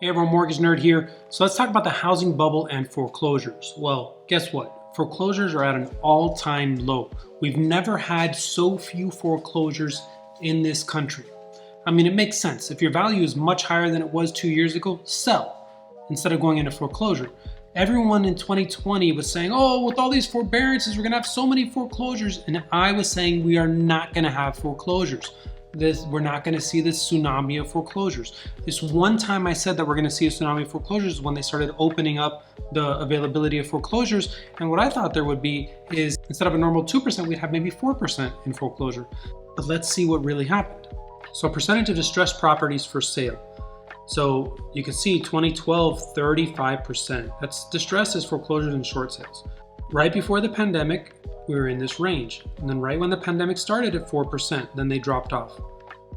Hey everyone, Mortgage Nerd here. So let's talk about the housing bubble and foreclosures. Well, guess what? Foreclosures are at an all-time low. We've never had so few foreclosures in this country. I mean, it makes sense. If your value is much higher than it was 2 years ago, sell instead of going into foreclosure. Everyone in 2020 was saying, oh, with all these forbearances, we're gonna have so many foreclosures. And I was saying we are not gonna have foreclosures. We're not going to see this tsunami of foreclosures. This one time I said that we're going to see a tsunami of foreclosures when they started opening up the availability of foreclosures. And what I thought there would be is instead of a normal 2%, we'd have maybe 4% in foreclosure. But let's see what really happened. So percentage of distressed properties for sale. So you can see 2012, 35%. That's distress is foreclosures and short sales. Right before the pandemic, we were in this range. And then right when the pandemic started at 4%, then they dropped off.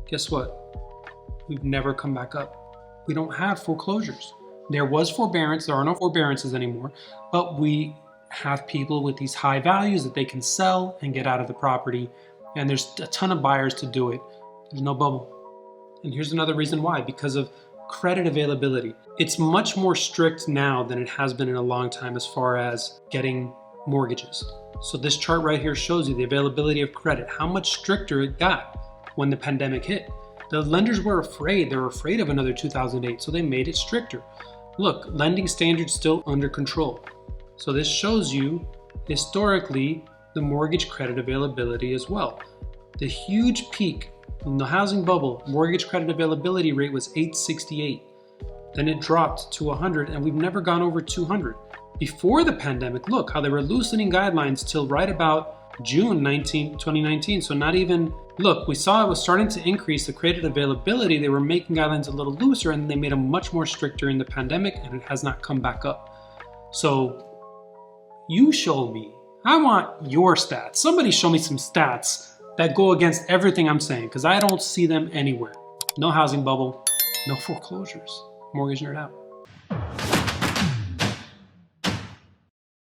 Guess what? We've never come back up. We don't have foreclosures. There was forbearance, there are no forbearances anymore, but we have people with these high values that they can sell and get out of the property. And there's a ton of buyers to do it. There's no bubble. And here's another reason why, because of credit availability. It's much more strict now than it has been in a long time as far as getting mortgages. So this chart right here shows you the availability of credit, how much stricter it got when the pandemic hit. The lenders were afraid. They were afraid of another 2008, so they made it stricter. Look, lending standards still under control. So this shows you historically the mortgage credit availability as well. The huge peak in the housing bubble, mortgage credit availability rate was 868. Then it dropped to 100, and we've never gone over 200. Before the pandemic, look how they were loosening guidelines till right about June 2019. So not even, look, we saw it was starting to increase the credit availability. They were making guidelines a little looser and they made them much more stricter in the pandemic, and it has not come back up. So you show me, I want your stats. Somebody show me some stats that go against everything I'm saying, because I don't see them anywhere. No housing bubble, no foreclosures. Mortgage Nerd out.